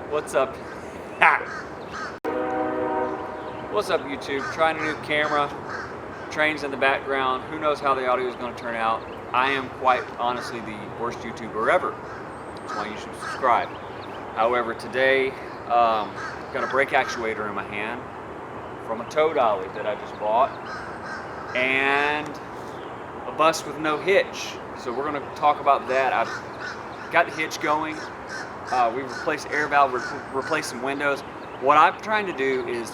What's up? What's up, YouTube? Trying a new camera, trains in the background. Who knows how the audio is going to turn out? I am quite honestly the worst YouTuber ever. That's why you should subscribe. However, today, got a brake actuator in my hand from a tow dolly that I just bought, and a bus with no hitch. So we're going to talk about that. I've got the hitch going. We've replaced air valve, replaced some windows. What I'm trying to do is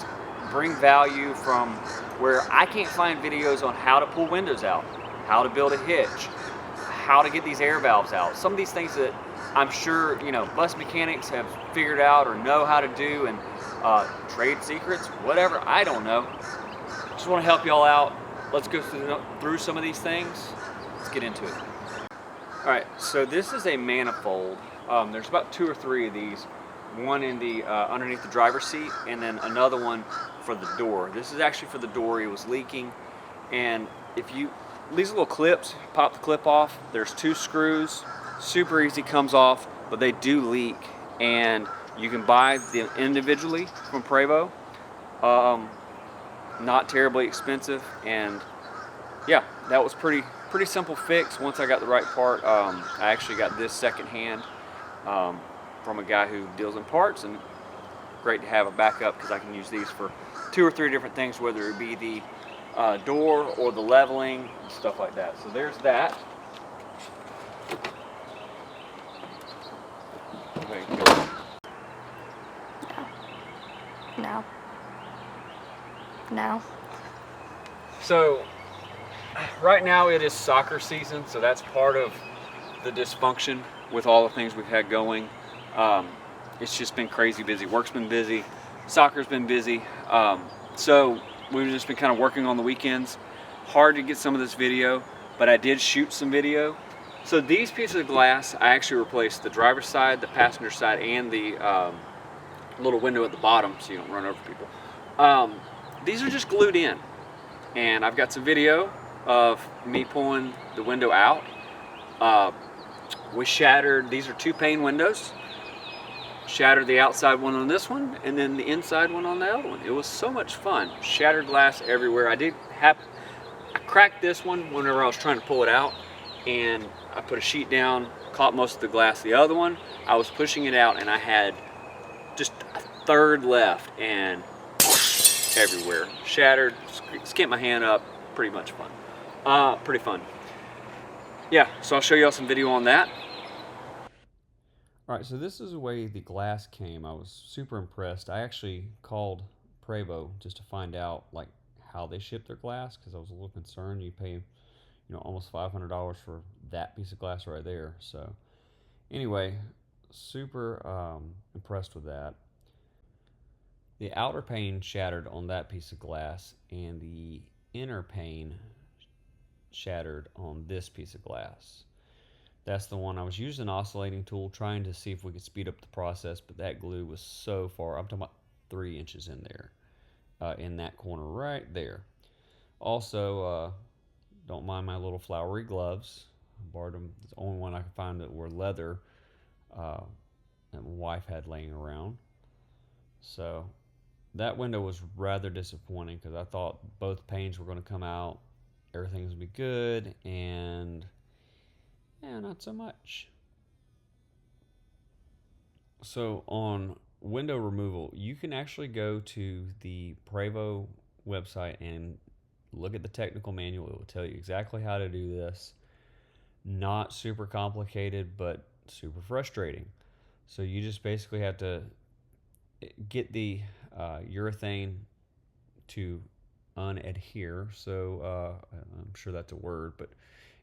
bring value from where I can't find videos on how to pull windows out, how to build a hitch, how to get these air valves out. Some of these things that I'm sure, you know, bus mechanics have figured out or know how to do, and trade secrets, whatever, I don't know. Just want to help y'all out. Let's go through some of these things. Let's get into it. All right, so this is a manifold. There's about 2 or 3 of these. One in the underneath the driver's seat, and then another one for the door. This is actually for the door. It was leaking, and if you, these little clips, pop the clip off. There's 2 screws. Super easy, comes off, but they do leak, and you can buy them individually from Prevost. Not terribly expensive, and yeah, that was pretty simple fix. Once I got the right part, I actually got this secondhand from a guy who deals in parts, and great to have a backup because I can use these for 2 or 3 different things, whether it be the door or the leveling and stuff like that. So there's that. No. So right now it is soccer season, so that's part of the dysfunction with all the things we've had going. It's just been crazy busy. Work's been busy, soccer's been busy. So we've just been kind of working on the weekends. Hard to get some of this video, but I did shoot some video. So these pieces of glass, I actually replaced the driver's side, the passenger side, and the little window at the bottom so you don't run over people. These are just glued in, and I've got some video of me pulling the window out. We shattered, these are 2-pane windows, shattered the outside one on this one, and then the inside one on the other one. It was so much fun. Shattered glass everywhere. I cracked this one whenever I was trying to pull it out, and I put a sheet down, caught most of the glass. The other one, I was pushing it out, and I had just a third left, and everywhere. Shattered, skipped my hand up, pretty much fun. Pretty fun. Yeah, so I'll show y'all some video on that. Alright, so this is the way the glass came. I was super impressed. I actually called Prevost just to find out like how they ship their glass, because I was a little concerned. You pay, you know, almost $500 for that piece of glass right there. So anyway, super impressed with that. The outer pane shattered on that piece of glass, and the inner pane shattered on this piece of glass. That's the one I was using an oscillating tool trying to see if we could speed up the process, but that glue was so far. I'm talking about 3 inches in there, in that corner right there. Also, don't mind my little flowery gloves. I borrowed them. It's the only one I could find that were leather that my wife had laying around. So that window was rather disappointing because I thought both panes were going to come out, everything was going to be good, and yeah, not so much. So on window removal, you can actually go to the Prevost website and look at the technical manual. It will tell you exactly how to do this. Not super complicated, but super frustrating. So you just basically have to get the urethane to unadhere. So I'm sure that's a word, but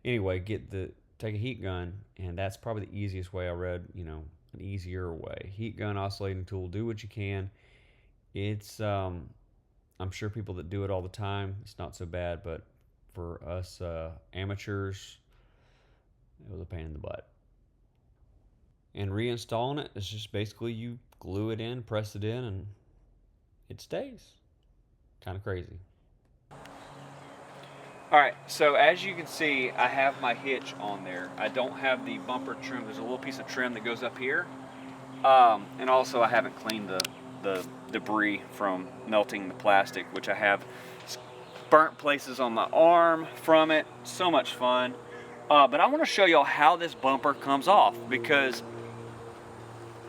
anyway, take a heat gun, and that's probably the easiest way I read, you know, an easier way. Heat gun, oscillating tool, do what you can. It's I'm sure people that do it all the time, it's not so bad, but for us amateurs, it was a pain in the butt. And reinstalling it is just basically you glue it in, press it in, and it stays. Kind of crazy. Alright, so as you can see, I have my hitch on there. I don't have the bumper trim. There's a little piece of trim that goes up here. And also I haven't cleaned the debris from melting the plastic, which I have burnt places on my arm from it. So much fun. But I want to show y'all how this bumper comes off, because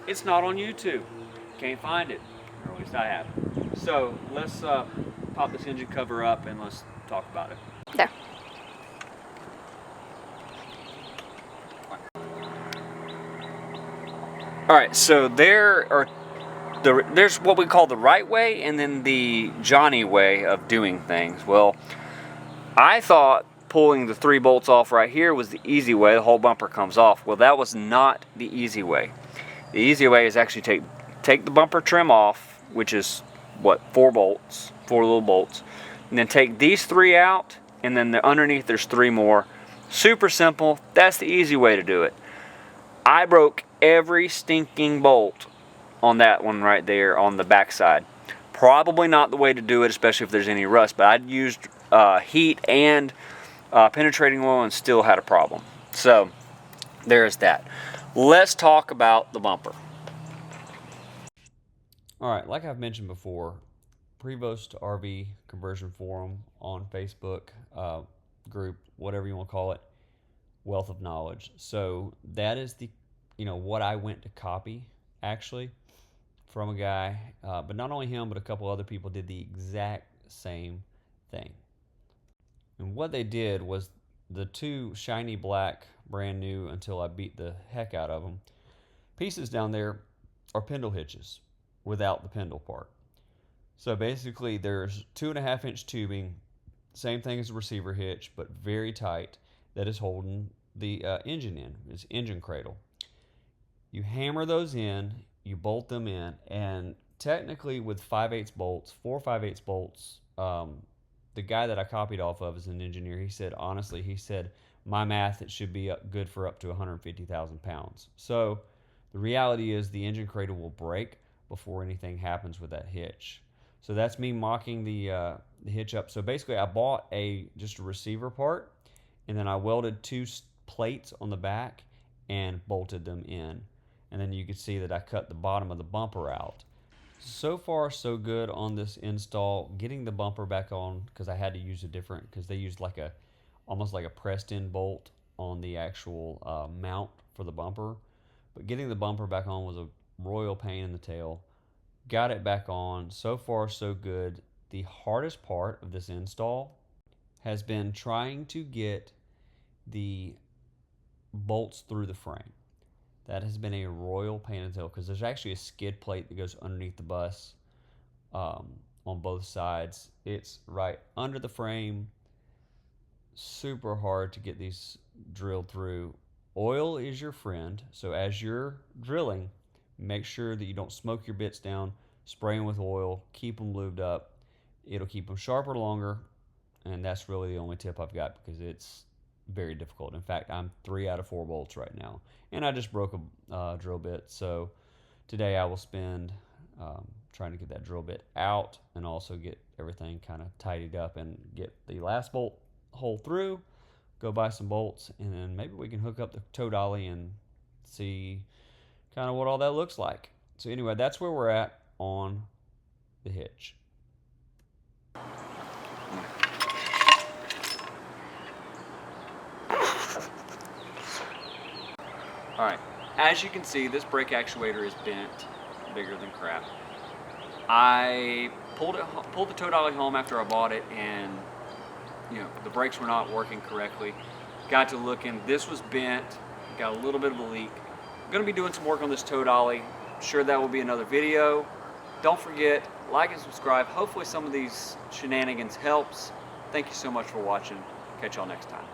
it's not on YouTube. Can't find it, or at least I haven't. So let's pop this engine cover up and let's talk about it. There. Alright, so there's what we call the right way and then the Johnny way of doing things. Well, I thought pulling the 3 bolts off right here was the easy way. The whole bumper comes off. Well, that was not the easy way. The easy way is actually take the bumper trim off, which is what, 4 little bolts, and then take these 3 out, and then underneath there's 3 more. Super simple. That's the easy way to do it. I broke every stinking bolt on that one right there on the back side. Probably not the way to do it, especially if there's any rust, but I'd used heat and penetrating oil and still had a problem. So there's that. Let's talk about the bumper. Alright, like I've mentioned before, Prevost RV Conversion Forum on Facebook, group, whatever you want to call it, wealth of knowledge. So that is the, what I went to copy, actually, from a guy. But not only him, but a couple other people did the exact same thing. And what they did was the 2 shiny black, brand new until I beat the heck out of them, pieces down there are pendle hitches without the pendle part. So basically there's 2.5-inch tubing, same thing as a receiver hitch, but very tight, that is holding the engine in. It's engine cradle. You hammer those in, you bolt them in, and technically with 5/8 bolts, 4 5/8 bolts, the guy that I copied off of is an engineer. He said, honestly, my math, it should be good for up to 150,000 pounds. So the reality is the engine cradle will break before anything happens with that hitch. So that's me mocking the hitch up. So basically I bought just a receiver part, and then I welded 2 plates on the back and bolted them in. And then you can see that I cut the bottom of the bumper out. So far so good on this install. Getting the bumper back on, because I had to use because they used almost like a pressed in bolt on the actual mount for the bumper. But getting the bumper back on was a royal pain in the tail. Got it back on. So far so good. The hardest part of this install has been trying to get the bolts through the frame. That has been a royal pain in the tail, because there's actually a skid plate that goes underneath the bus on both sides. It's right under the frame. Super hard to get these drilled through. Oil is your friend, so as you're drilling, make sure that you don't smoke your bits down. Spray them with oil. Keep them lubed up. It'll keep them sharper longer, and that's really the only tip I've got, because it's very difficult. In fact, I'm 3 out of 4 bolts right now, and I just broke a drill bit. So today I will spend trying to get that drill bit out and also get everything kind of tidied up and get the last bolt hole through, go buy some bolts, and then maybe we can hook up the tow dolly and see kind of what all that looks like. So anyway, that's where we're at on the hitch. Alright, as you can see, this brake actuator is bent, bigger than crap. I pulled the tow dolly home after I bought it, and the brakes were not working correctly. Got to looking, this was bent, got a little bit of a leak. I'm going to be doing some work on this tow dolly. I'm sure that will be another video. Don't forget, like and subscribe. Hopefully some of these shenanigans helps. Thank you so much for watching. Catch y'all next time.